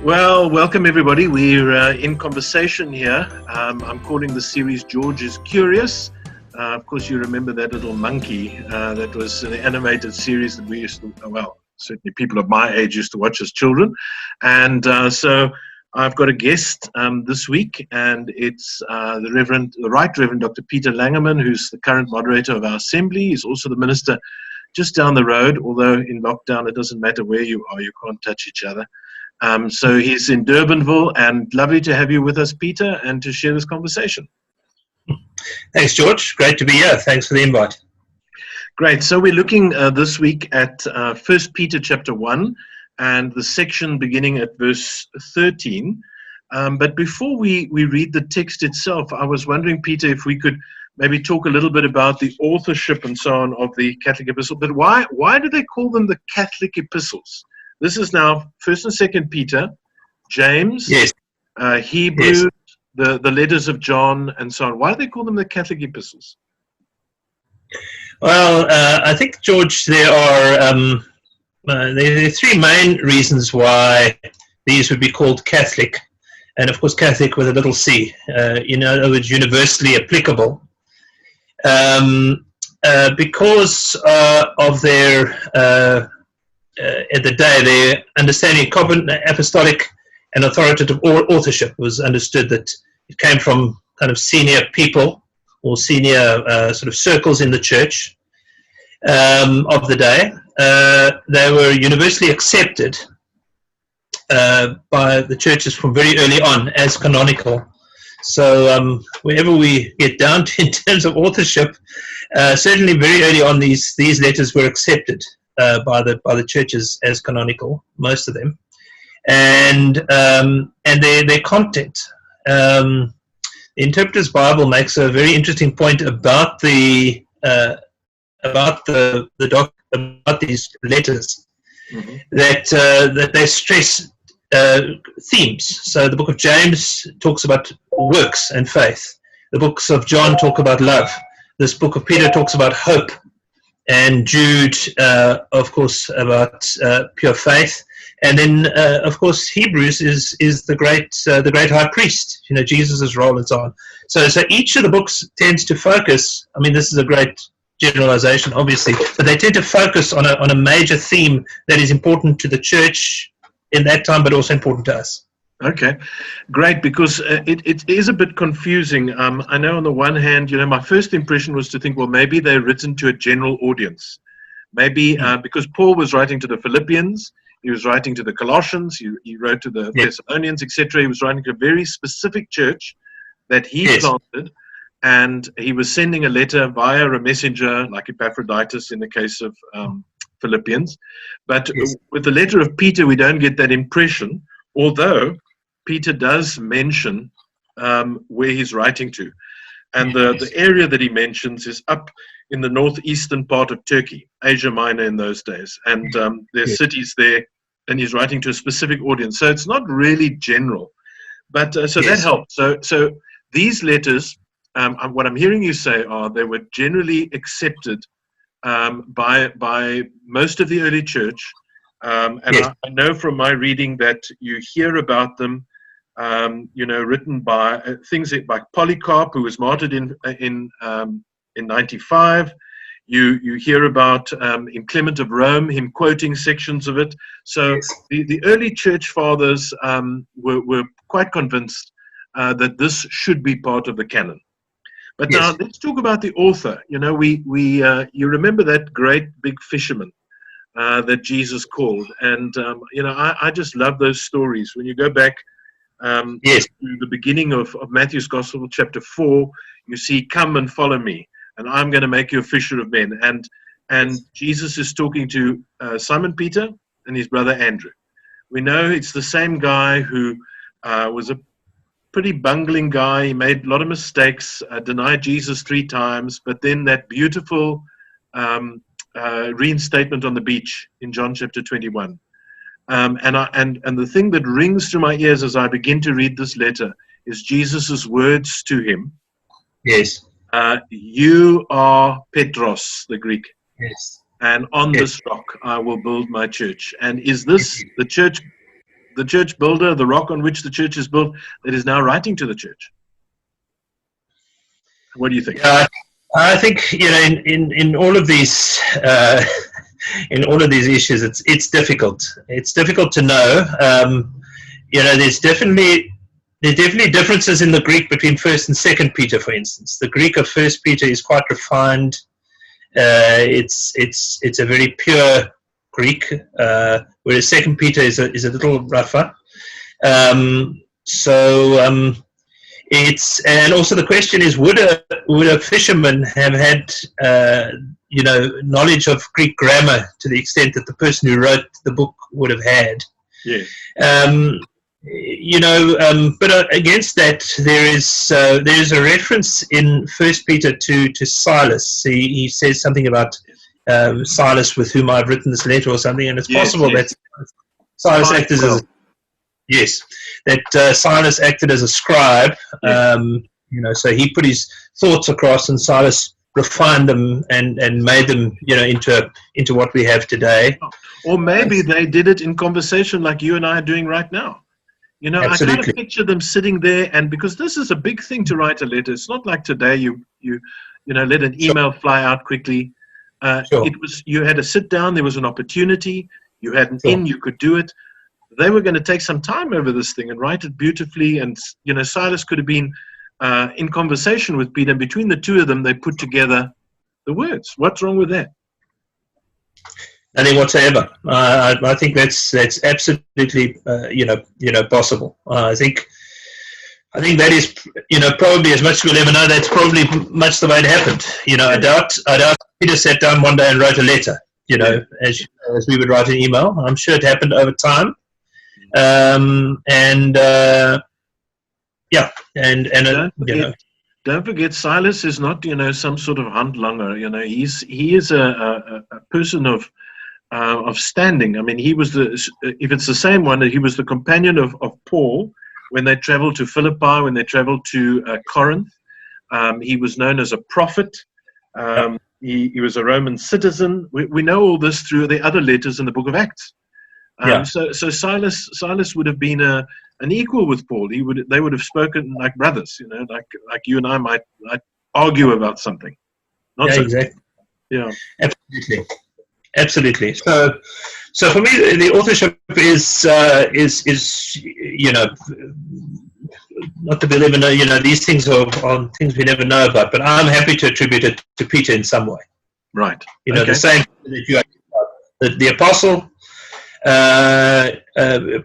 Well, welcome everybody. We're in conversation here. I'm calling the series George is Curious. Of course, you remember that little monkey that was an animated series that we used to, certainly people of my age used to watch as children. And so I've got a guest this week, and it's the Right Reverend Dr. Peter Langerman, who's the current moderator of our assembly. He's also the minister just down the road, although in lockdown it doesn't matter where you are, you can't touch each other. So he's in Durbanville, and lovely to have you with us, Peter, and to share this conversation. Thanks, George. Great to be here. Thanks for the invite. Great. So we're looking this week at 1 Peter chapter 1 and the section beginning at verse 13. But before we read the text itself, I was wondering, Peter, if we could maybe talk a little bit about the authorship and so on of the Catholic epistle. But why do they call them the Catholic epistles? This is now 1st and 2nd Peter, James, yes. Hebrews, yes. the letters of John, and so on. Why do they call them the Catholic epistles? Well, I think, George, there are three main reasons why these would be called Catholic, and of course Catholic with a little c. In other words, universally applicable, because of their at the day, their understanding of apostolic and authoritative authorship was understood that it came from kind of senior people or senior sort of circles in the church of the day. They were universally accepted by the churches from very early on as canonical. So wherever we get down to in terms of authorship, certainly very early on these letters were accepted by the churches as canonical, most of them, and their content. The Interpreter's Bible makes a very interesting point about these letters, mm-hmm. that they stress themes. So the book of James talks about works and faith. The books of John talk about love. This book of Peter talks about hope. And Jude, of course, about pure faith, and then, of course, Hebrews is the great high priest. You know, Jesus' role and so on. So each of the books tends to focus. I mean, this is a great generalization, obviously, but they tend to focus on a major theme that is important to the church in that time, but also important to us. Okay, great, because it is a bit confusing. I know on the one hand, my first impression was to think, well, maybe they're written to a general audience. Maybe because Paul was writing to the Philippians, he was writing to the Colossians, he wrote to the Thessalonians, etc. He was writing to a very specific church that he planted, and he was sending a letter via a messenger, like Epaphroditus in the case of Philippians. But with the letter of Peter, we don't get that impression, although Peter does mention where he's writing to. And the area that he mentions is up in the northeastern part of Turkey, Asia Minor in those days. And there's cities there, and he's writing to a specific audience. So it's not really general. But that helps. So these letters, what I'm hearing you say are they were generally accepted by most of the early church. And I know from my reading that you hear about them, written by things like Polycarp, who was martyred in 95. You hear about in Clement of Rome, him quoting sections of it. So the early church fathers were quite convinced that this should be part of the canon. But now let's talk about the author. You remember that great big fisherman that Jesus called, and I just love those stories. When you go back to the beginning of Matthew's Gospel, chapter 4, you see, "Come and follow me, and I'm going to make you a fisher of men." And Jesus is talking to Simon Peter and his brother Andrew. We know it's the same guy who was a pretty bungling guy. He made a lot of mistakes, denied Jesus 3 times, but then that beautiful reinstatement on the beach in John chapter 21. And the thing that rings through my ears as I begin to read this letter is Jesus's words to him. Yes. You are Petros, the Greek. Yes. And on this rock I will build my church. And is this the church the church builder, the rock on which the church is built, that is now writing to the church. What do you think? Yeah, I think in all of these in all of these issues, it's difficult. It's difficult to know. There's definitely differences in the Greek between 1st and 2nd Peter, for instance. The Greek of 1st Peter is quite refined. It's a very pure Greek, whereas 2nd Peter is a little rougher. And also the question is, would a fisherman have had knowledge of Greek grammar to the extent that the person who wrote the book would have had? Yeah. But against that, there is a reference in 1st Peter to Silas. He says something about Silas, with whom I've written this letter, or something, and it's possible that Silas acted as Silas acted as a scribe. So he put his thoughts across, and Silas refined them and made them into what we have today. Or maybe they did it in conversation like you and I are doing right now. Absolutely. I kind of picture them sitting there, and because this is a big thing to write a letter. It's not like today you let an email fly out quickly. It was, you had to sit down, there was an opportunity, you had an in, you could do it. They were going to take some time over this thing and write it beautifully, and Silas could have been in conversation with Peter, and between the two of them they put together the words. What's wrong with that? Nothing whatsoever. I think that's absolutely possible. I think that is probably, as much as we'll ever know, that's probably much the way it happened. I doubt Peter sat down one day and wrote a letter. As we would write an email. I'm sure it happened over time. Don't forget, Silas is not some sort of handlanger. He is a person of standing. I mean, he was if it's the same one, he was the companion of Paul when they traveled to Philippi, when they traveled to Corinth. He was known as a prophet. He was a Roman citizen. We know all this through the other letters in the book of Acts. So Silas would have been an equal with Paul. They would have spoken like brothers, like you and I might argue about something. Exactly. Yeah, absolutely. So for me, the authorship is not to be never know. These things are things we never know about. But I'm happy to attribute it to Peter in some way. Right. The same that you the apostle.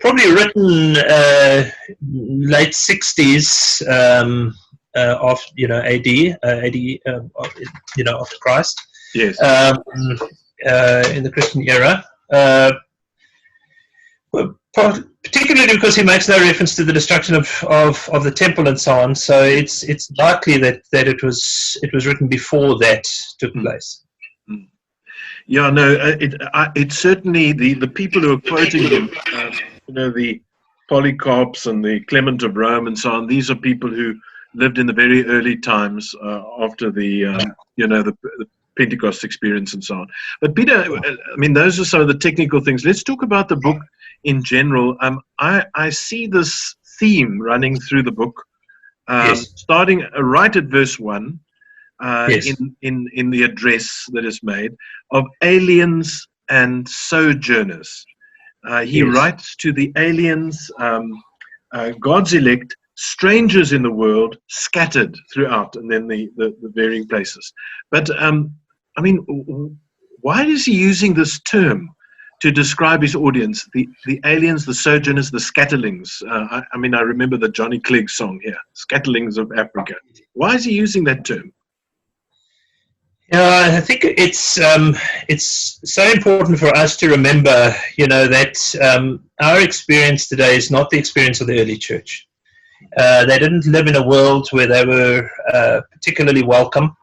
Probably written late 60s AD, after Christ. Yes. In the Christian era, particularly because he makes no reference to the destruction of the temple and so on. So it's likely that it was written before that took place. Yeah, no, it's certainly the people who are quoting him, the Polycarps and the Clement of Rome and so on. These are people who lived in the very early times after the Pentecost experience and so on. But Peter, I mean, those are some of the technical things. Let's talk about the book in general. I see this theme running through the book, starting right at verse 1. In the address that is made, of aliens and sojourners. He writes to the aliens, God's elect, strangers in the world, scattered throughout, and then the varying places. But, I mean, why is he using this term to describe his audience, the aliens, the sojourners, the scatterlings? I remember the Johnny Clegg song here, Scatterlings of Africa. Why is he using that term? I think it's so important for us to remember, that our experience today is not the experience of the early church. They didn't live in a world where they were particularly welcome.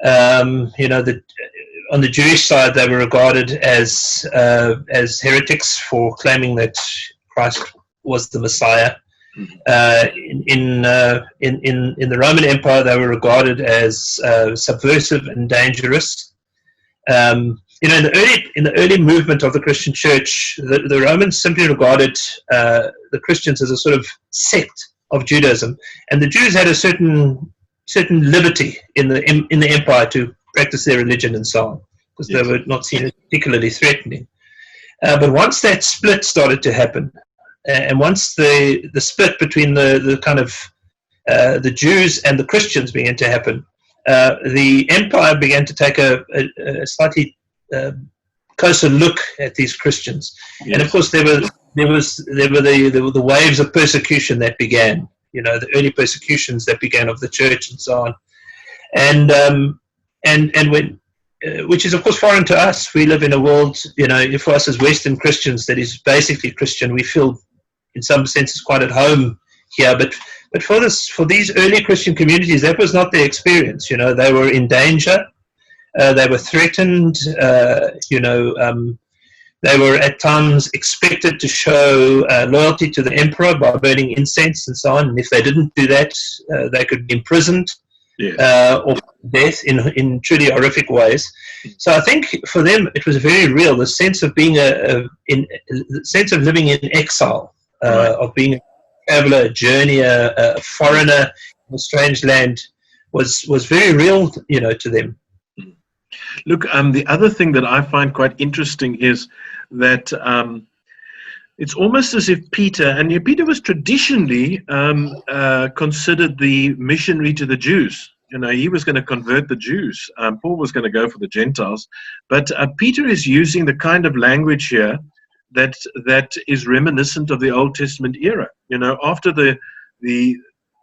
On the Jewish side, they were regarded as heretics for claiming that Christ was the Messiah. In the Roman Empire, they were regarded as subversive and dangerous. In in the early movement of the Christian church, the Romans simply regarded the Christians as a sort of sect of Judaism, and the Jews had a certain liberty in the empire to practice their religion and so on, because they were not seen as particularly threatening. But once that split started to happen, and once the split between the kind of the Jews and the Christians began to happen, the empire began to take a slightly closer look at these Christians. And of course, there were the waves of persecution that began. The early persecutions that began of the church and so on, and when, which is of course foreign to us. We live in a world, for us as Western Christians, that is basically Christian. We feel, in some senses, quite at home here. But for these early Christian communities, that was not their experience. They were in danger. They were threatened. They were at times expected to show loyalty to the emperor by burning incense and so on. And if they didn't do that, they could be imprisoned or death in truly horrific ways. So I think for them it was very real. The sense of being the sense of living in exile, of being a traveler, a journeyer, a foreigner in a strange land, was very real, to them. Look, the other thing that I find quite interesting is that it's almost as if Peter was traditionally considered the missionary to the Jews. He was going to convert the Jews. Paul was going to go for the Gentiles. But Peter is using the kind of language here that is reminiscent of the Old Testament era. After the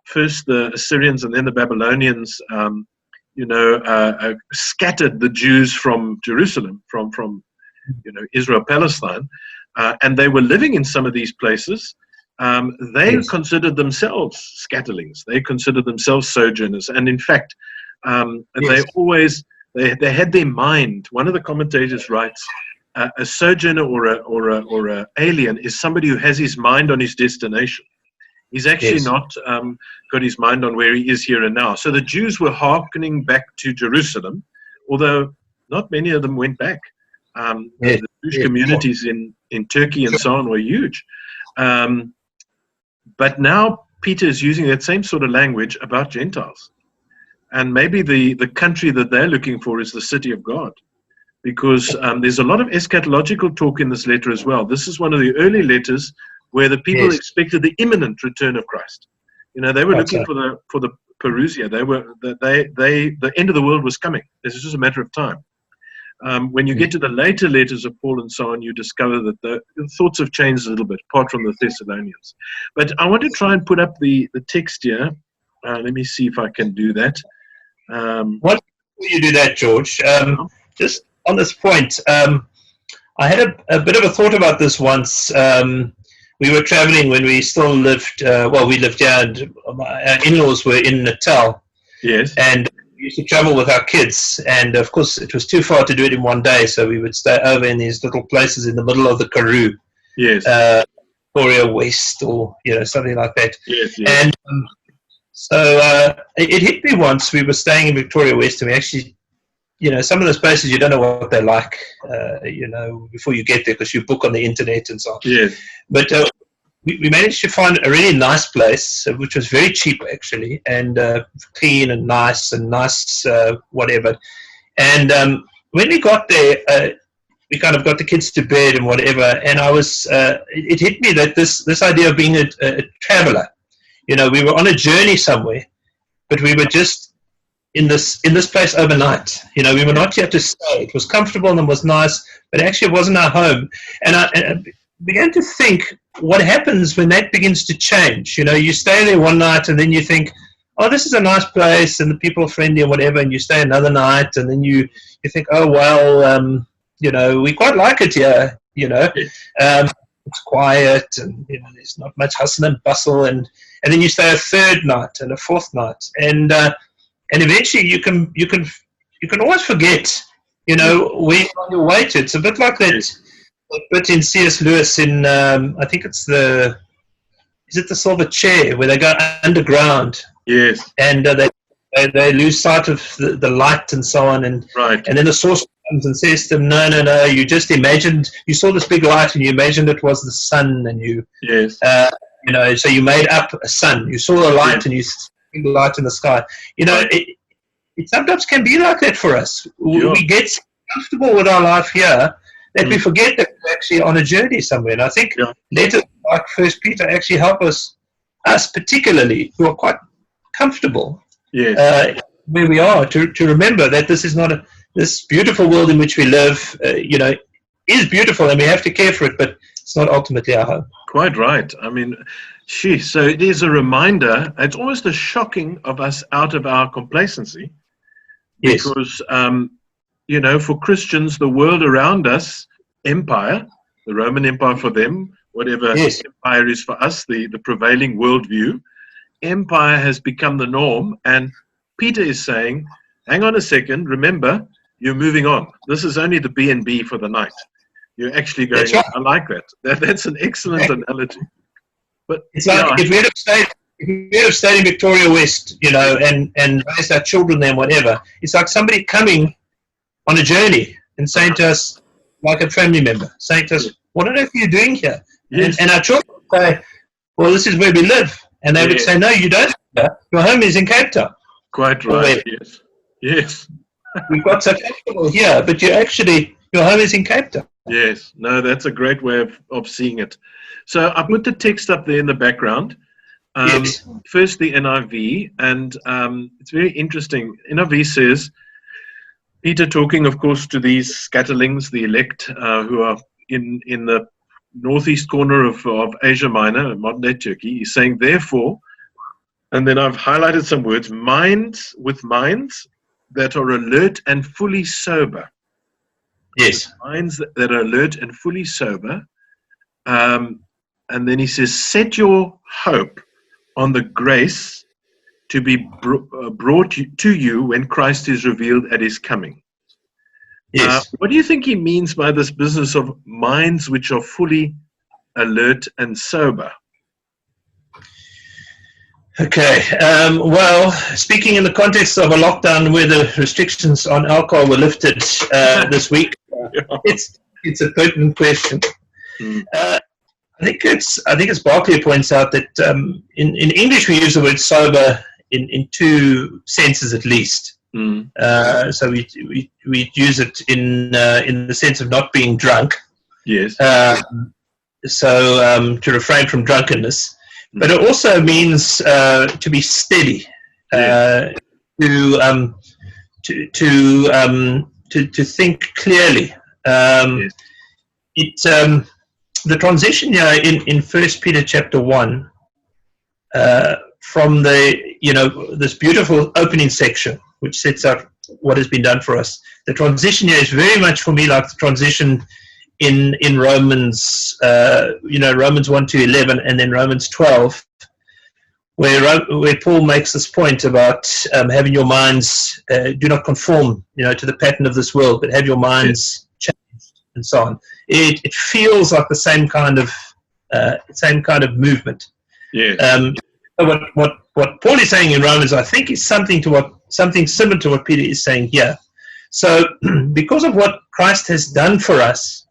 first the Assyrians and then the Babylonians scattered the Jews from Jerusalem, from Israel, Palestine, and they were living in some of these places. They considered themselves scatterlings. They considered themselves sojourners, and in fact, they had their mind. One of the commentators writes, "A sojourner or a alien is somebody who has his mind on his destination. He's actually not got his mind on where he is here and now." So the Jews were hearkening back to Jerusalem, although not many of them went back. The Jewish communities in Turkey and so on were huge. But now Peter is using that same sort of language about Gentiles. And maybe the country that they're looking for is the city of God. Because there's a lot of eschatological talk in this letter as well. This is one of the early letters where the people expected the imminent return of Christ. They were looking for the parousia. The end of the world was coming. This is just a matter of time. When you get to the later letters of Paul and so on, you discover that the thoughts have changed a little bit, apart from the Thessalonians. But I want to try and put up the text here. Let me see if I can do that. Before you do that, George, just on this point, I had a bit of a thought about this once. We were traveling when we still lived, we lived here, and our in-laws were in Natal. Yes. And we used to travel with our kids, and of course it was too far to do it in one day, so we would stay over in these little places in the middle of the Karoo. Yes. Victoria West, or something like that. Yes. And so it hit me once. We were staying in Victoria West, and we actually, some of those places you don't know what they're like, before you get there, because you book on the internet and so on. Yes. But we managed to find a really nice place, which was very cheap actually, and clean and nice whatever. And when we got there, we kind of got the kids to bed and whatever. And I was, it hit me that this idea of being a traveler, we were on a journey somewhere, but we were just in this place overnight. We were not here to stay. It was comfortable and it was nice, but actually it wasn't our home. And I began to think, what happens when that begins to change? You stay there one night and then you think, oh, this is a nice place and the people are friendly and whatever, and you stay another night and then you think, oh, well, we quite like it here, it's quiet and there's not much hustle and bustle, and then you stay a third night and a fourth night, and eventually you can always forget, where you're on your way to. It's a bit like that. But in C.S. Lewis, in I think it's the Silver Chair, where they go underground. Yes. And they lose sight of the light and so on, and right. And then the source comes and says to them, no, you just imagined, you saw this big light and you imagined it was the sun, and you, Yes. So you made up a sun. You saw a light and you saw a light in the sky. It sometimes can be like that for us. Sure. We get so comfortable with our life here that we forget that we're actually on a journey somewhere. And I think letters like First Peter actually help us particularly, who are quite comfortable where we are, to remember that this is not this beautiful world in which we live, is beautiful and we have to care for it, but it's not ultimately our home. Quite right. I mean, so it is a reminder. It's almost a shocking of us out of our complacency. Yes. Because, for Christians, the world around us, empire, the Roman Empire for them, whatever empire is for us, the prevailing worldview, empire has become the norm. And Peter is saying, hang on a second, remember, you're moving on. This is only the B&B for the night. You're actually going, That's right. I like that. That's an excellent analogy. But it's like if we had stayed in Victoria West, and raised our children there and whatever, it's like somebody coming on a journey and saying to us, like a family member, saying to us, what on earth are you doing here? Yes. And our children would say, well, this is where we live. And they would say, no, you don't. Your home is in Cape Town. Quite right, yes. We've got so comfortable here, but your home is in Cape Town. Yes, no, that's a great way of seeing it. So I put the text up there in the background. First the NIV, and it's very interesting. NIV says, Peter talking, of course, to these scatterlings, the elect, who are in the northeast corner of Asia Minor, modern-day Turkey. He's saying, therefore, and then I've highlighted some words, minds that are alert and fully sober. Yes. Minds that are alert and fully sober. And then he says, set your hope on the grace to be brought to you when Christ is revealed at his coming. Yes. What do you think he means by this business of minds which are fully alert and sober? Okay. Well, speaking in the context of a lockdown where the restrictions on alcohol were lifted this week, it's a pertinent question. I think it's Barclay points out that in English we use the word sober in two senses at least. So we use it in the sense of not being drunk. Yes. So to refrain from drunkenness, but it also means to be steady, to think clearly. The transition here in 1 Peter chapter 1 from this beautiful opening section which sets out what has been done for us. The transition here is very much for me like the transition in Romans, Romans 1 to 11, and then Romans 12, where Paul makes this point about having your minds do not conform, to the pattern of this world, but have your minds changed and so on. It feels like the same kind of movement. Yes. What Paul is saying in Romans, I think, is something similar to what Peter is saying here. So, because of what Christ has done for us,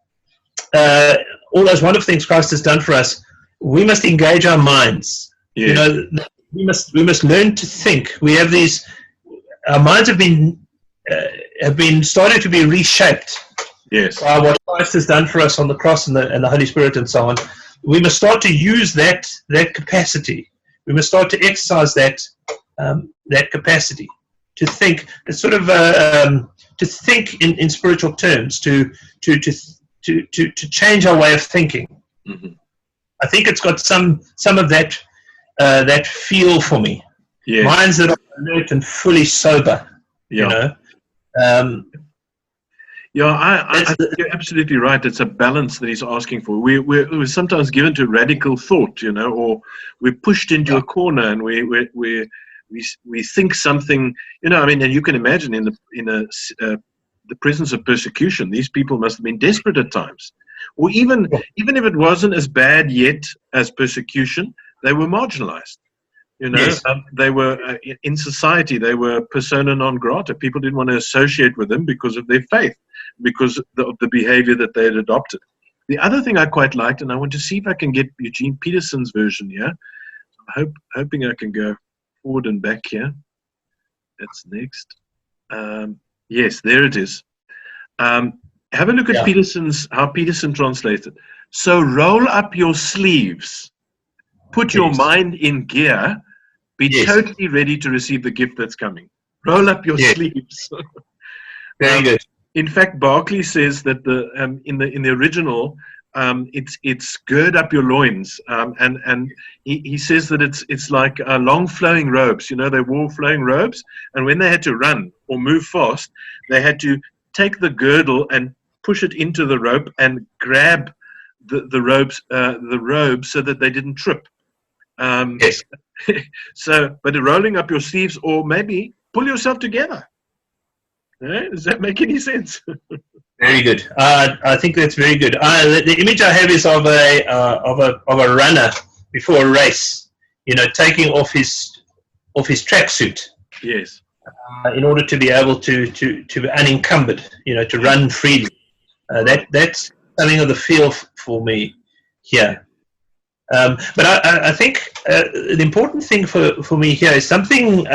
all those wonderful things Christ has done for us, we must engage our minds. Yes. We must learn to think. We have our minds have been starting to be reshaped. Yes. By what Christ has done for us on the cross and the Holy Spirit and so on. We must start to use that capacity. We must start to exercise that capacity to think. It's sort of to think in spiritual terms, to change our way of thinking. Mm-hmm. I think it's got some of that feel for me. Yes. Minds that are alert and fully sober. Yeah. You're absolutely right. It's a balance that he's asking for. We're sometimes given to radical thought, or we're pushed into a corner, and we think something, and you can imagine in the presence of persecution, these people must have been desperate at times, or even if it wasn't as bad yet as persecution, they were marginalized. Yes. They were in society. They were persona non grata. People didn't want to associate with them because of their faith. because of the behavior that they had adopted. The other thing I quite liked, and I want to see if I can get Eugene Peterson's version here. Hoping I can go forward and back here. That's next. Yes, there it is. Have a look at how Peterson translated. So roll up your sleeves, put your mind in gear, be totally ready to receive the gift that's coming. Roll up your sleeves. Very good. In fact, Barclay says that in the original, it's gird up your loins, and he says that it's like long flowing robes. They wore flowing robes, and when they had to run or move fast, they had to take the girdle and push it into the rope and grab the robes so that they didn't trip. Yes. But rolling up your sleeves, or maybe pull yourself together. Does that make any sense? Very good. I think that's very good. The image I have is of a runner before a race. Taking off his tracksuit. Yes. In order to be able to be unencumbered. To run freely. That's something of the feel for me here. But I think the important thing for me here is something.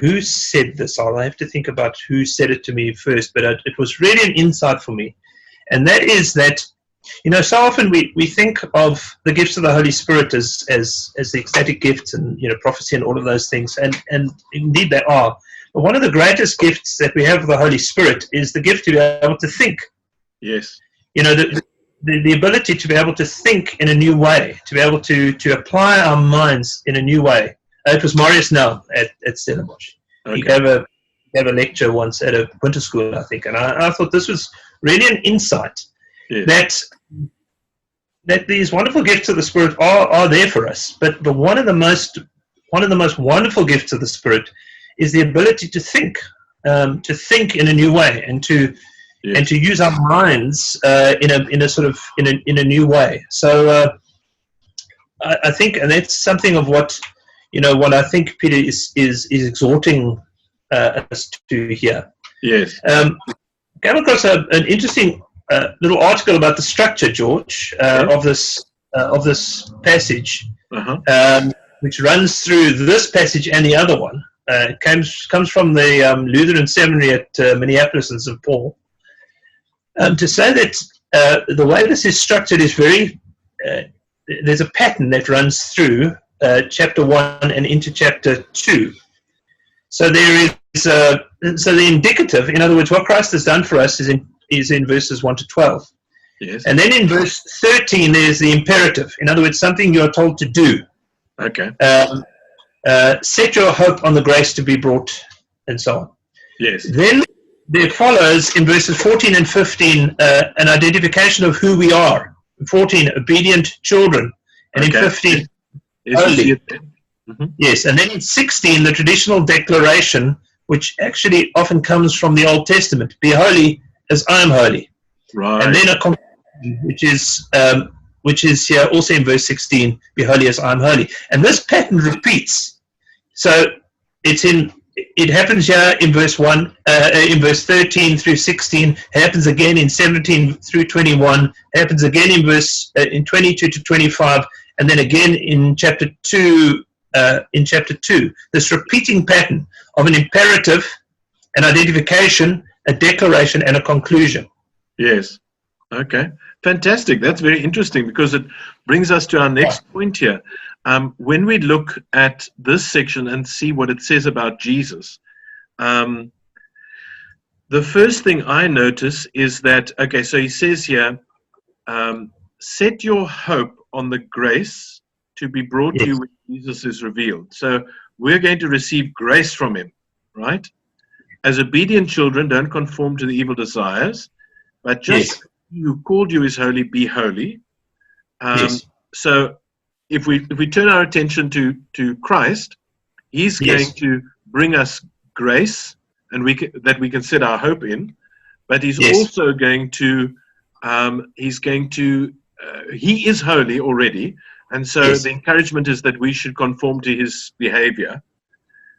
Who said this? I'll have to think about who said it to me first, but it was really an insight for me. And that is that, so often we think of the gifts of the Holy Spirit as the ecstatic gifts and, prophecy and all of those things. And indeed they are. But one of the greatest gifts that we have of the Holy Spirit is the gift to be able to think. Yes. The ability to be able to think in a new way, to be able to apply our minds in a new way. It was Marius now at Stellenbosch. Okay. He gave a lecture once at a winter school, I think, and I thought this was really an insight that these wonderful gifts of the Spirit are there for us. But one of the most wonderful gifts of the Spirit is the ability to think in a new way, and to use our minds in a new way. So I think, and that's something of what I think Peter is exhorting us to here. Yes. Came across an interesting little article about the structure, George, of this passage, which runs through this passage and the other one. It comes from the Lutheran Seminary at Minneapolis and St. Paul. To say that the way this is structured is very. There's a pattern that runs through chapter 1 and into chapter 2. So there is so the indicative, in other words, what Christ has done for us is in verses 1 to 12. Yes. And then in verse 13 there's the imperative. In other words, something you are told to do. Okay. Set your hope on the grace to be brought, and so on. Yes. Then there follows in verses 14 and 15 an identification of who we are. In 14, obedient children, and in 15, holy. Mm-hmm. Yes, and then in 16, the traditional declaration, which actually often comes from the Old Testament: "Be holy, as I am holy." Right. And then a conclusion, which is here also in verse 16: "Be holy, as I am holy." And this pattern repeats. So it happens here in verse 1, in verse 13 through 16. It happens again in 17 through 21. It happens again in 22 to 25, and then again in chapter 2. This repeating pattern of an imperative, an identification, a declaration, and a conclusion. Yes. Okay. Fantastic. That's very interesting, because it brings us to our next point here. When we look at this section and see what it says about Jesus, the first thing I notice is that, okay, so he says here, set your hope on the grace to be brought to you when Jesus is revealed. So we're going to receive grace from him, right? As obedient children, don't conform to the evil desires, but just he who called you is holy, be holy. So if we turn our attention to Christ, he's going to bring us grace, and that we can set our hope in, but he's also going to he is holy already. And so the encouragement is that we should conform to his behavior.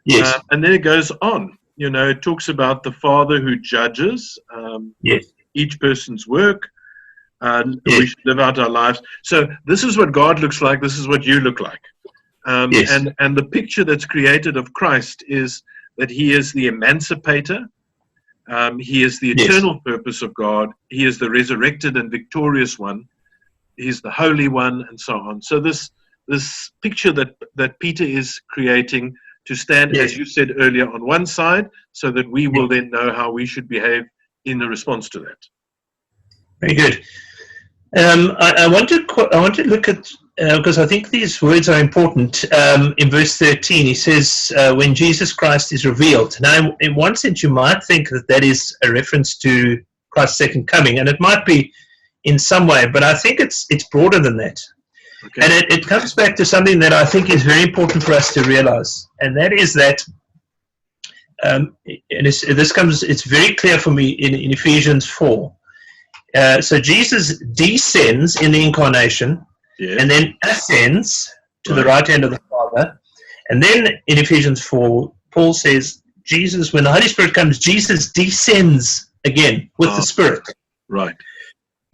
Yes. And then it goes on. it talks about the Father who judges each person's work. We should live out our lives. So this is what God looks like. This is what you look like. And the picture that's created of Christ is that he is the emancipator. He is the eternal purpose of God. He is the resurrected and victorious one. He's the Holy One, and so on. So this picture that Peter is creating to stand, as you said earlier, on one side, so that we will then know how we should behave in the response to that. Very good. I want to look at, because I think these words are important. In verse 13, he says, when Jesus Christ is revealed. Now, in one sense, you might think that is a reference to Christ's second coming, and it might be in some way, but I think it's broader than that. Okay. And it comes back to something that I think is very important for us to realize, and that is that, it's very clear for me in Ephesians 4. So Jesus descends in the incarnation, and then ascends to the right hand of the Father. And then in Ephesians 4, Paul says, when the Holy Spirit comes, Jesus descends again with the Spirit. Right.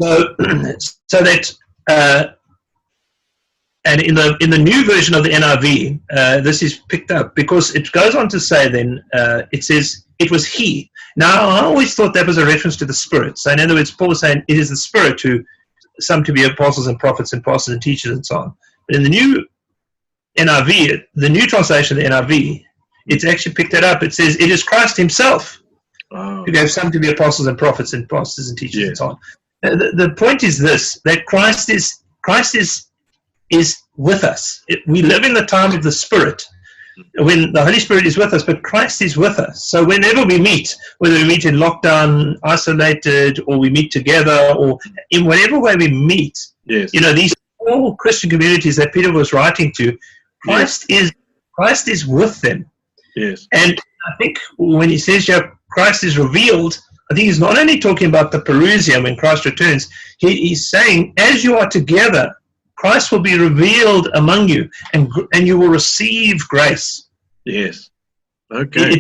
So that, and in the new version of the NIV, this is picked up because it goes on to say then, it says, it was he. Now, I always thought that was a reference to the Spirit. So in other words, Paul is saying it is the Spirit who, some to be apostles and prophets and pastors and teachers and so on. But in the new NIV, the new translation of the NIV, it's actually picked that up. It says it is Christ himself who gave some to be apostles and prophets and pastors and teachers and so on. The point is this, that Christ is with us. We live in the time of the Spirit, when the Holy Spirit is with us, but Christ is with us. So whenever we meet, whether we meet in lockdown, isolated, or we meet together, or in whatever way we meet, these all Christian communities that Peter was writing to, Christ is with them. Yes. And I think when he says Christ is revealed, I think he's not only talking about the Perusia when Christ returns, he's saying, as you are together, Christ will be revealed among you, and you will receive grace. Yes. Okay.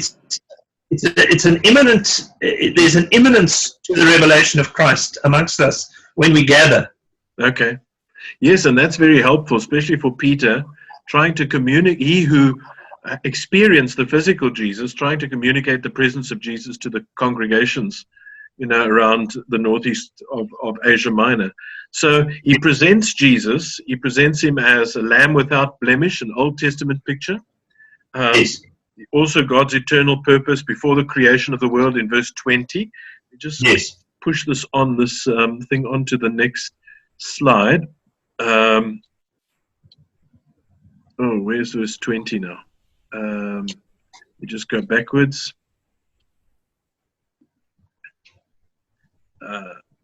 It's an imminent. There's an imminence to the revelation of Christ amongst us when we gather. Okay. Yes, and that's very helpful, especially for Peter, trying to communicate. He who experienced the physical Jesus, trying to communicate the presence of Jesus to the congregations, around the northeast of Asia Minor. So he presents Jesus. He presents him as a lamb without blemish, an Old Testament picture. Also God's eternal purpose before the creation of the world in verse 20. Just push this on this thing onto the next slide. Where's verse 20 now? We just go backwards.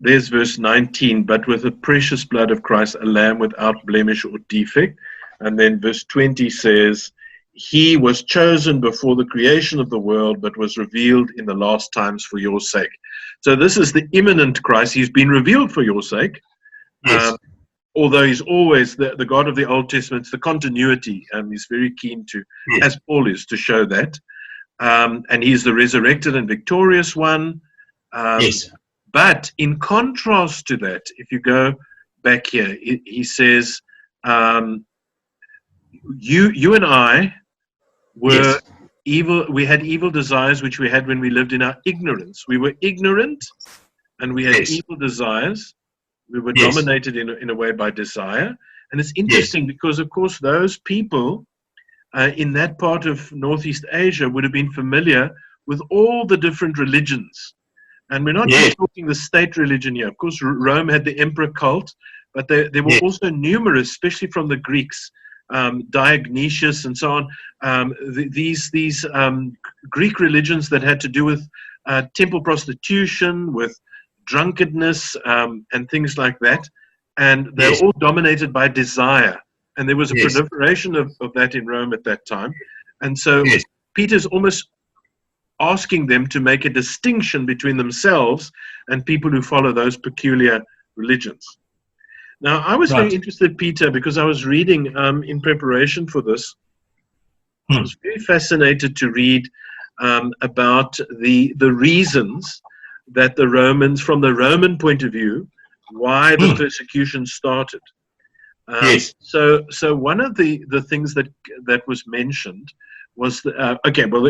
There's verse 19, but with the precious blood of Christ, a lamb without blemish or defect. And then verse 20 says, he was chosen before the creation of the world, but was revealed in the last times for your sake. So this is the imminent Christ. He's been revealed for your sake. Yes. Although he's always the God of the Old Testament, it's the continuity, and he's very keen to, as Paul is, to show that. And he's the resurrected and victorious one. But in contrast to that, if you go back here, he says, you and I were evil. We had evil desires, which we had when we lived in our ignorance. We were ignorant, and we had evil desires. We were dominated in a way by desire. And it's interesting because, of course, those people in that part of Northeast Asia would have been familiar with all the different religions. And we're not just talking the state religion here. Of course, Rome had the emperor cult, but there were also numerous, especially from the Greeks, Dionysius and so on, these Greek religions that had to do with temple prostitution, with drunkenness, and things like that. And they're all dominated by desire. And there was a proliferation of that in Rome at that time. And so Peter's almost asking them to make a distinction between themselves and people who follow those peculiar religions. Now, I was very interested, Peter, because I was reading in preparation for this. I was very fascinated to read about the reasons that the Romans, from the Roman point of view, why the persecution started. Yes. So one of the things that was mentioned was the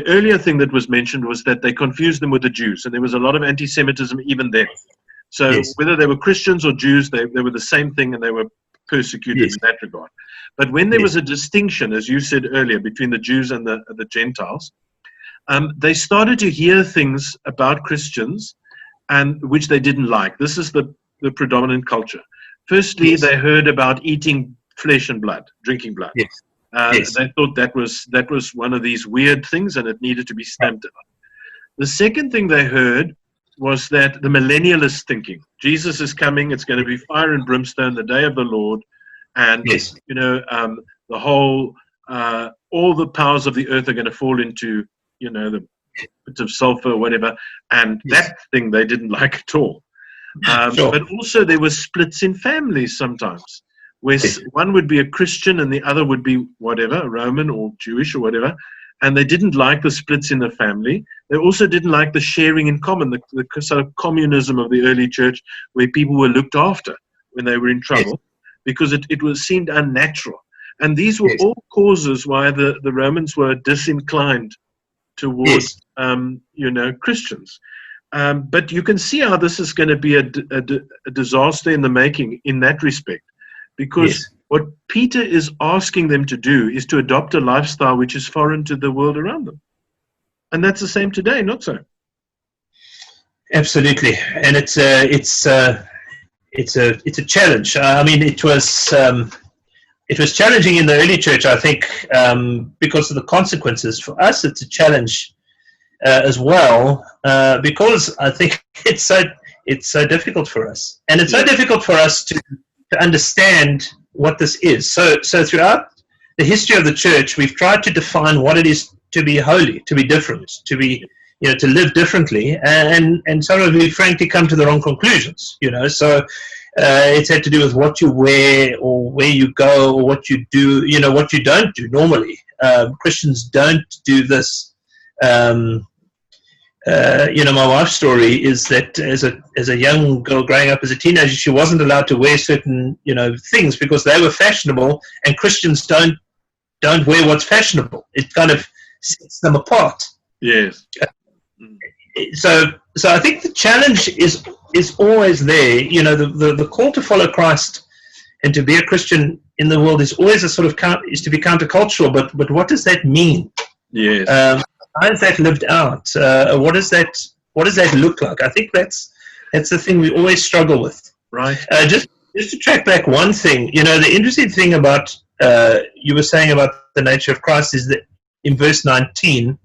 earlier thing that was mentioned was that they confused them with the Jews, and there was a lot of anti-Semitism even then. So Yes. whether they were Christians or Jews, they were the same thing, and they were persecuted in that regard. But when there was a distinction, as you said earlier, between the Jews and the Gentiles, they started to hear things about Christians and which they didn't like. This is the predominant culture. Firstly, they heard about eating flesh and blood, drinking blood. Yes. They thought that was one of these weird things, and it needed to be stamped out. The second thing they heard was that the millennialist thinking, Jesus is coming, it's going to be fire and brimstone, the day of the Lord, and the whole all the powers of the earth are going to fall into the bits of sulfur or whatever, and that thing they didn't like at all. But also there were splits in families sometimes, where one would be a Christian and the other would be whatever, Roman or Jewish or whatever, and they didn't like the splits in the family. They also didn't like the sharing in common, the sort of communism of the early church, where people were looked after when they were in trouble, because it seemed unnatural. And these were all causes why the Romans were disinclined towards Christians. But you can see how this is going to be a disaster in the making in that respect, because what Peter is asking them to do is to adopt a lifestyle which is foreign to the world around them. And that's the same today, not so? Absolutely. And it's a challenge. I mean, it was challenging in the early church, I think, because of the consequences. For us, it's a challenge as well, because I think it's so difficult for us, and it's so difficult for us to understand what this is. So throughout the history of the church, we've tried to define what it is to be holy, to be different, to be to live differently, and sometimes we frankly come to the wrong conclusions. So it's had to do with what you wear or where you go or what you do. What you don't do normally. Christians don't do this. My wife's story is that as a young girl growing up as a teenager, she wasn't allowed to wear certain things because they were fashionable, and Christians don't wear what's fashionable. It kind of sets them apart. Yes. So I think the challenge is always there. The call to follow Christ and to be a Christian in the world is always a sort of is to be countercultural. But what does that mean? Yes. How is that lived out? What does that look like? I think that's the thing we always struggle with. Right. Just to track back one thing, the interesting thing about you were saying about the nature of Christ is that in verse 19,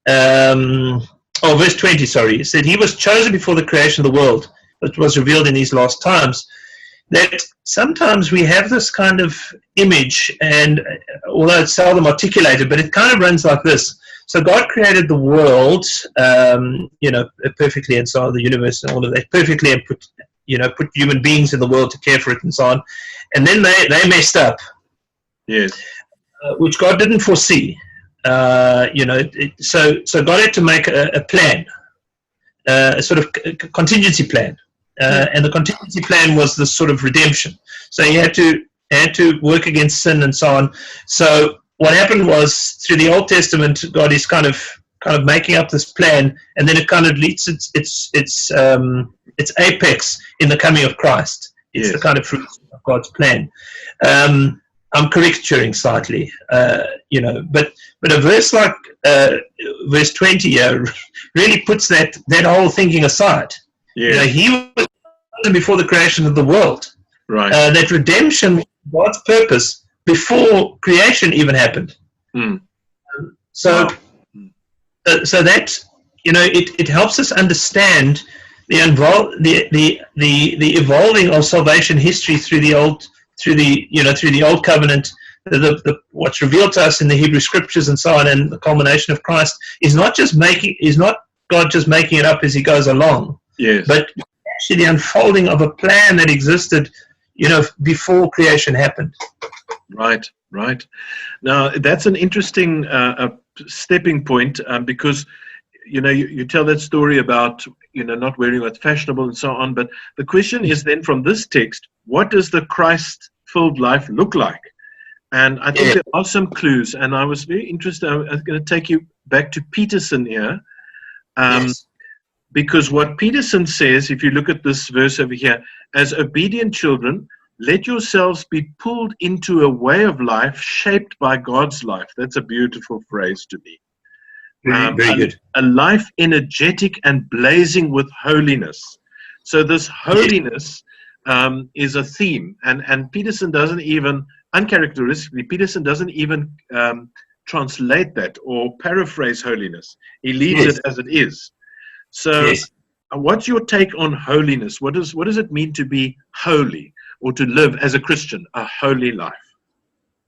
verse 20, sorry, it said he was chosen before the creation of the world, but was revealed in these last times. That sometimes we have this kind of image, and although it's seldom articulated, but it kind of runs like this. So God created the world, perfectly, and so on, the universe and all of that perfectly, and put human beings in the world to care for it and so on. And then they messed up. Yes. Which God didn't foresee. So God had to make a plan, a sort of contingency plan. And the contingency plan was this sort of redemption. So he had to work against sin and so on. So what happened was, through the Old Testament, God is kind of making up this plan, and then it kind of leads its apex in the coming of Christ. It's the kind of fruit of God's plan. I'm caricaturing slightly, but a verse like verse 20 really puts that whole thinking aside. Yeah. He was before the creation of the world. Right. That redemption was God's purpose before creation even happened. So that it helps us understand the evolving of salvation history through the old covenant. What's revealed to us in the Hebrew scriptures and so on, and the culmination of Christ is not God just making it up as he goes along. Yes. But actually the unfolding of a plan that existed, before creation happened. Right. Now, that's an interesting stepping point, because you tell that story about not wearing what's fashionable and so on. But the question is then, from this text, what does the Christ-filled life look like? And I think there are some clues. And I was very interested. I'm going to take you back to Peterson here, because what Peterson says, if you look at this verse over here, as obedient children, let yourselves be pulled into a way of life shaped by God's life. That's a beautiful phrase to me. Very good. A life energetic and blazing with holiness. So this holiness is a theme. And Peterson doesn't even, uncharacteristically, Peterson doesn't even translate that or paraphrase holiness. He leaves it as it is. So what's your take on holiness? What does it mean to be holy, or to live as a Christian a holy life?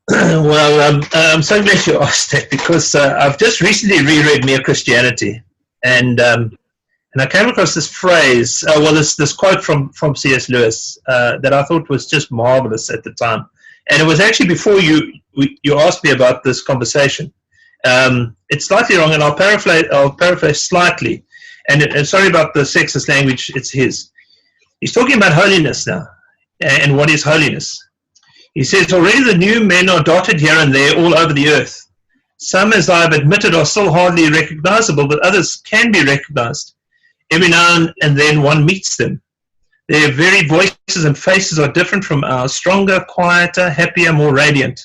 Well, I'm so glad you asked that, because I've just recently reread Mere Christianity, and I came across this phrase, this quote from C.S. Lewis that I thought was just marvelous at the time, and it was actually before you asked me about this conversation. It's slightly wrong, and I'll paraphrase slightly, and sorry about the sexist language. It's his. He's talking about holiness now, and what is holiness? He says, already the new men are dotted here and there all over the earth. Some, as I have admitted, are still hardly recognizable, but others can be recognized. Every now and then one meets them. Their very voices and faces are different from ours, stronger, quieter, happier, more radiant.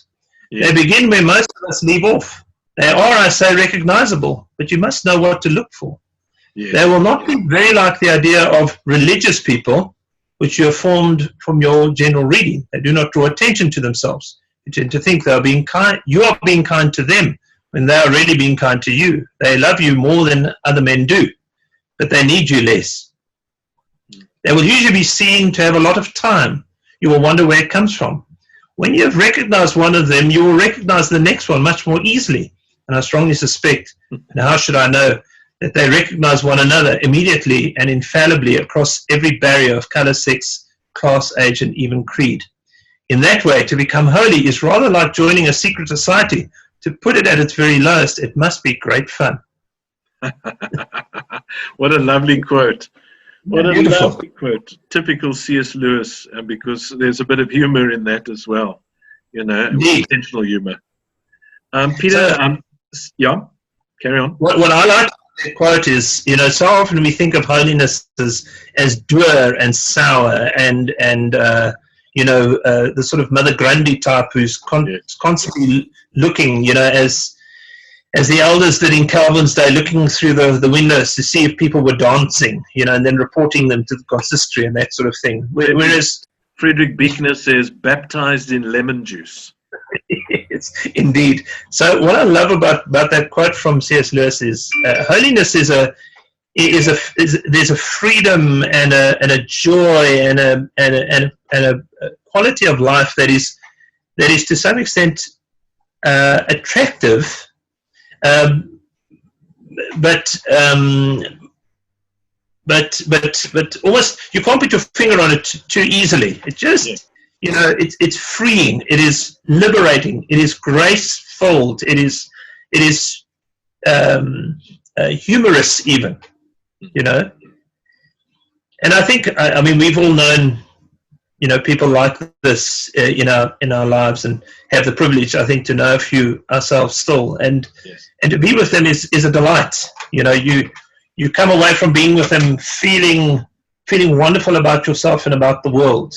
They begin where most of us leave off. They are, I say, recognizable, but you must know what to look for. They will not be very like the idea of religious people, which you have formed from your general reading. They do not draw attention to themselves. You tend to think they are being kind. You are being kind to them when they are really being kind to you. They love you more than other men do, but they need you less. They will usually be seen to have a lot of time. You will wonder where it comes from. When you have recognized one of them, you will recognize the next one much more easily. And I strongly suspect, and how should I know, that they recognize one another immediately and infallibly across every barrier of color, sex, class, age, and even creed. In that way, to become holy is rather like joining a secret society. To put it at its very lowest, it must be great fun. What a lovely quote. What a Beautiful. lovely quote. Typical C.S. Lewis, because there's a bit of humor in that as well. Intentional humor. Peter, carry on. What I like the quote is, so often we think of holiness as dour and sour and the sort of Mother Grundy type who's constantly looking, as the elders did in Calvin's day, looking through the windows to see if people were dancing, and then reporting them to the consistory and that sort of thing. Whereas Friedrich Buechner says, baptized in lemon juice. Yes, indeed. So what I love about that quote from C.S. Lewis is holiness is there's a freedom and a joy and a quality of life that is to some extent attractive, but almost you can't put your finger on it too easily. It just it's freeing. It is liberating. It is grace-filled. It is humorous even, And I think, we've all known, people like this, in our lives, and have the privilege, I think, to know a few ourselves still, and to be with them is a delight. You come away from being with them feeling wonderful about yourself and about the world.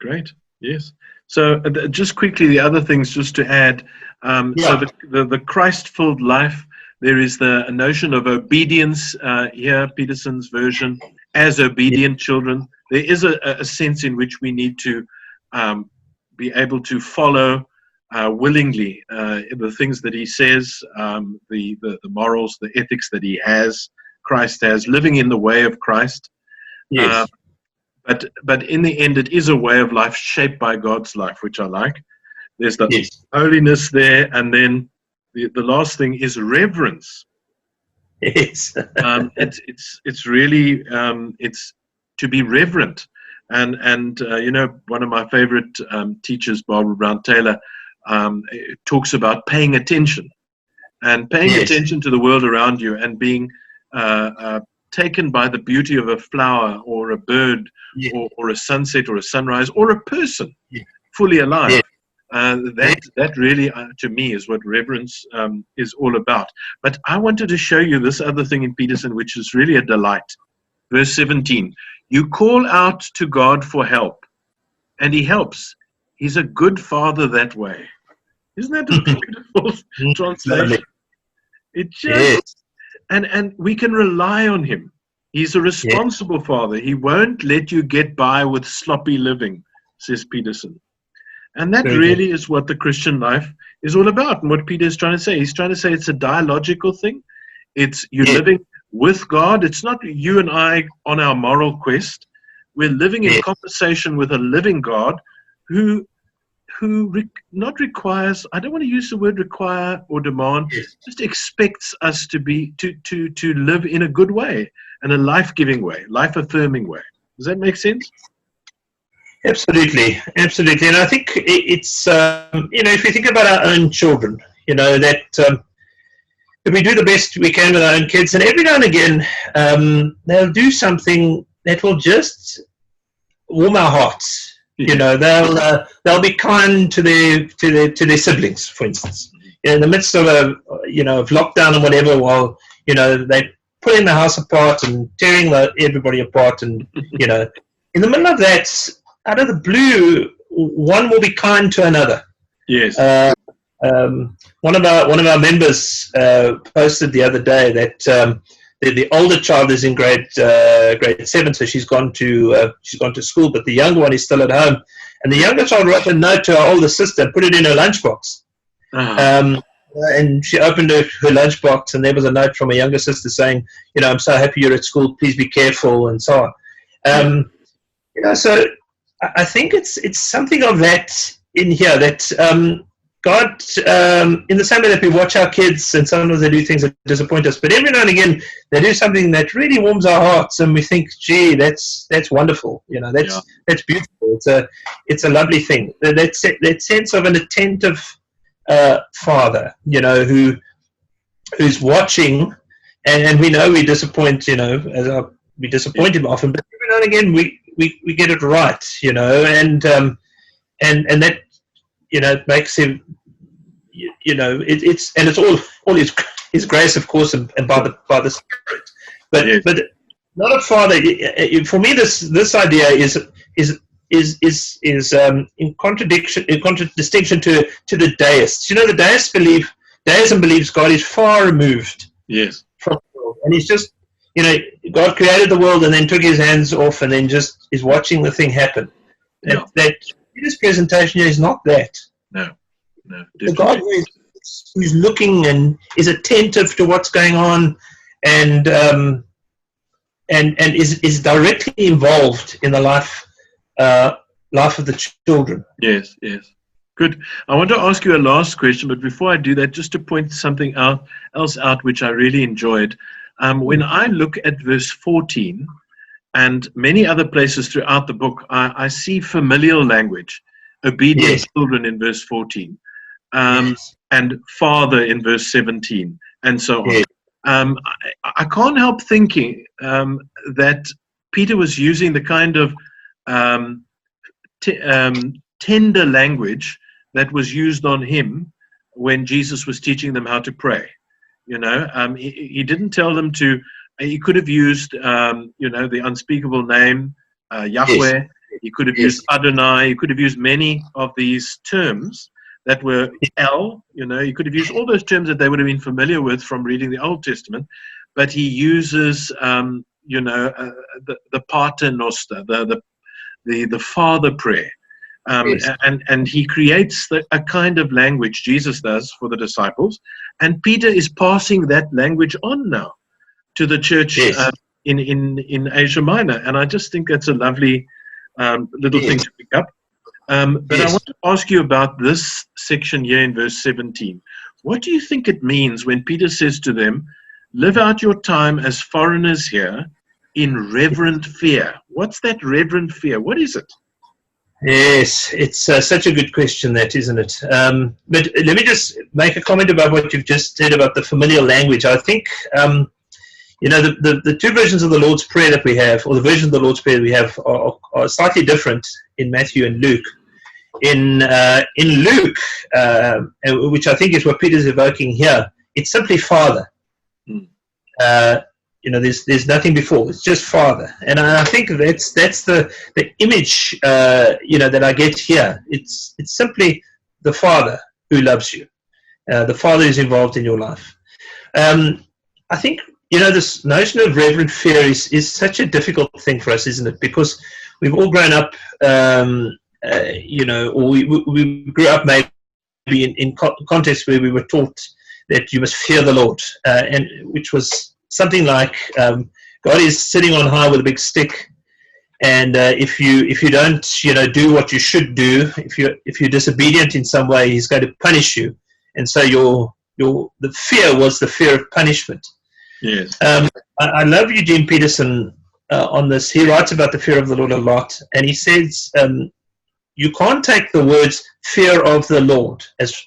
Great. Yes. So just quickly, the other things just to add. So the Christ-filled life, there is the notion of obedience here, Peterson's version, as obedient children. There is a sense in which we need to be able to follow willingly the things that he says, the morals, the ethics that he has, Christ has, living in the way of Christ. Yes. But in the end, it is a way of life shaped by God's life, which I like. There's the holiness there, and then the last thing is reverence. Yes. It's really it's to be reverent, and one of my favorite teachers, Barbara Brown Taylor, it talks about paying attention and paying attention to the world around you and being taken by the beauty of a flower or a bird or a sunset or a sunrise or a person fully alive. That really, to me, is what reverence is all about. But I wanted to show you this other thing in Peterson, which is really a delight. Verse 17, you call out to God for help, and he helps. He's a good father that way. Isn't that a beautiful translation? It just, and we can rely on him. He's a responsible father. He won't let you get by with sloppy living, says Peterson. And that really is what the Christian life is all about, and what Peter is trying to say. He's trying to say it's a dialogical thing. It's you living with God. It's not you and I on our moral quest. We're living in conversation with a living God who not requires, I don't want to use the word require or demand, just expects us to be to live in a good way and a life-giving way, life-affirming way. Does that make sense? Absolutely, absolutely. And I think it's, if we think about our own children, that if we do the best we can with our own kids, and every now and again they'll do something that will just warm our hearts. They'll be kind to their siblings, for instance. In the midst of of lockdown and whatever, while they're pulling the house apart and tearing everybody apart, and in the middle of that, out of the blue, one will be kind to another. Yes. One of our members posted the other day that the older child is in grade 7, so she's gone to school, but the younger one is still at home. And the younger child wrote a note to our older sister and put it in her lunchbox. And she opened her lunchbox, and there was a note from a younger sister saying, I'm so happy you're at school. Please be careful, and so on. So I think it's something of that in here, that God, in the same way that we watch our kids, and sometimes they do things that disappoint us, but every now and again they do something that really warms our hearts, and we think, gee, that's wonderful. That's beautiful. It's a lovely thing. That sense of an attentive father, who's watching, and we know we disappoint, we disappoint him often, but every now and again we get it right, and that it makes him, it's all his grace, of course, and by the Spirit, but not a father. For me, this idea is in contradistinction to the deists. The deism believes God is far removed from the world, and he's just, God created the world and then took his hands off and then just is watching the thing happen. That Peter's presentation is not that. No. The God who's looking and is attentive to what's going on, and is directly involved in the life of the children. Yes. Good. I want to ask you a last question, but before I do that, just to point something else out which I really enjoyed. When I look at verse 14 and many other places throughout the book, I see familial language, obedient children in verse 14, and father in verse 17, and so on. I can't help thinking that Peter was using the kind of tender language that was used on him when Jesus was teaching them how to pray. He didn't tell them to. He could have used, the unspeakable name, Yahweh. He could have used Adonai. He could have used many of these terms that were El. He could have used all those terms that they would have been familiar with from reading the Old Testament. But he uses, the Pater Noster, the Father prayer. And he creates a kind of language, Jesus does, for the disciples, and Peter is passing that language on now to the church in Asia Minor, and I just think that's a lovely little thing to pick up. But I want to ask you about this section here in verse 17. What do you think it means when Peter says to them, live out your time as foreigners here in reverent fear? What's that reverent fear? What is it? Yes, it's such a good question, that, isn't it? But let me just make a comment about what you've just said about the familial language. I think, the two versions of the Lord's Prayer that we have, or the version of the Lord's Prayer we have, are slightly different in Matthew and Luke. In Luke, which I think is what Peter's evoking here, it's simply Father. There's nothing before. It's just Father, and I think that's the image that I get here. It's simply the Father who loves you. The Father is involved in your life. I think this notion of reverent fear is such a difficult thing for us, isn't it? Because we've all grown up, or we grew up maybe in contexts where we were taught that you must fear the Lord, and which was something like God is sitting on high with a big stick, and if you don't do what you should do, if you're disobedient in some way, He's going to punish you. And so the fear was the fear of punishment. Yes. I love Eugene Peterson on this. He writes about the fear of the Lord a lot, and he says you can't take the words fear of the Lord as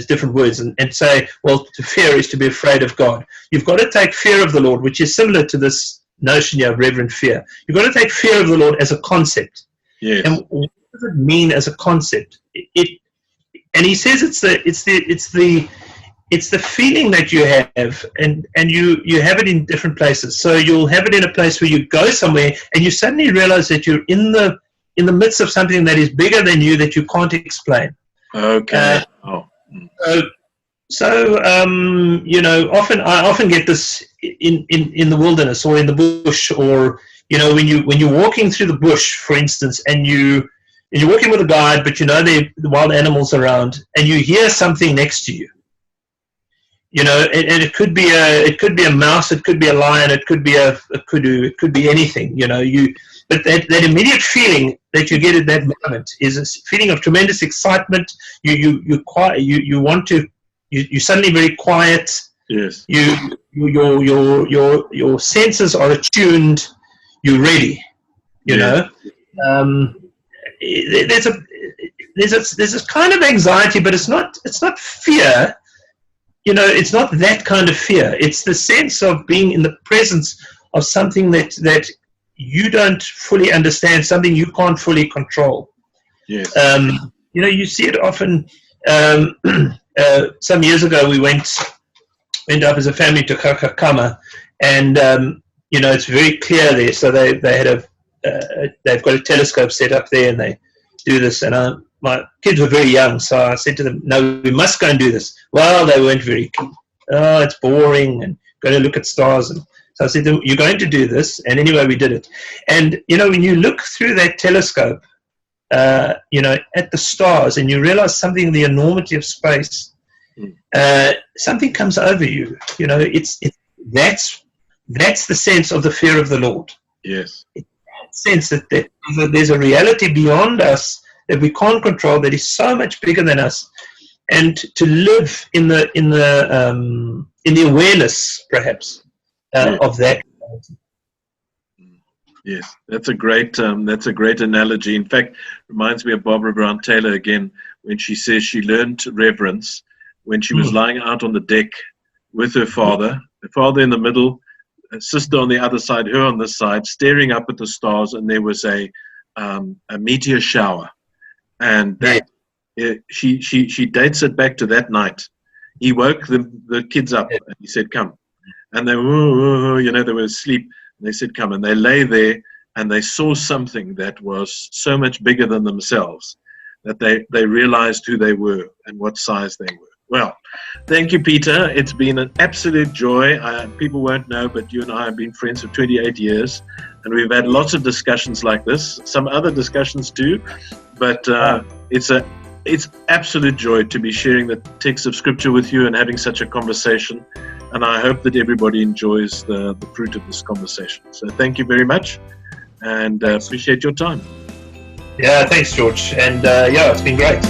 different words and say, well, to fear is to be afraid of God. You've got to take fear of the Lord, which is similar to this notion of reverent fear. You've got to take fear of the Lord as a concept. Yes. And what does it mean as a concept? And he says it's the feeling that you have, and you have it in different places. So you'll have it in a place where you go somewhere and you suddenly realize that you're in the midst of something that is bigger than you, that you can't explain. Okay. Often I often get this in the wilderness or in the bush, or when you're walking through the bush, for instance, and you're walking with a guide, but there are the wild animals around, and you hear something next to you. And it could be a mouse, it could be a lion, it could be a kudu, it could be anything. But that immediate feeling that you get at that moment is a feeling of tremendous excitement. You're suddenly very quiet. Yes. Your senses are attuned. You're ready. There's this kind of anxiety, but it's not fear. It's not that kind of fear. It's the sense of being in the presence of something that you don't fully understand, something you can't fully control. Yes. You see it often. Some years ago, we went up as a family to Kakakama, and it's very clear there. So they had they've got a telescope set up there, and they do this. And my kids were very young, so I said to them, "No, we must go and do this." Well, they weren't very keen. Oh, it's boring, and going to look at stars. And so I said to them, "You're going to do this," and anyway, we did it. And when you look through that telescope, at the stars, and you realize something, the enormity of space, something comes over you. That's the sense of the fear of the Lord. Yes. It's that sense that there's a reality beyond us that we can't control, that is so much bigger than us, and to live in the awareness, perhaps, of that. Yes, that's a great analogy. In fact, reminds me of Barbara Brown Taylor again, when she says she learned reverence when she was lying out on the deck with her father in the middle, a sister on the other side, her on this side, staring up at the stars, and there was a meteor shower. And she dates it back to that night. He woke the kids up, and he said, "Come." And they were, they were asleep. And they said, "Come." And they lay there, and they saw something that was so much bigger than themselves that they realized who they were and what size they were. Well, thank you, Peter. It's been an absolute joy. People won't know, but you and I have been friends for 28 years, and we've had lots of discussions like this, some other discussions too, but it's absolute joy to be sharing the text of Scripture with you and having such a conversation, and I hope that everybody enjoys the fruit of this conversation. So thank you very much, and appreciate your time. Yeah, thanks, George, and it's been great.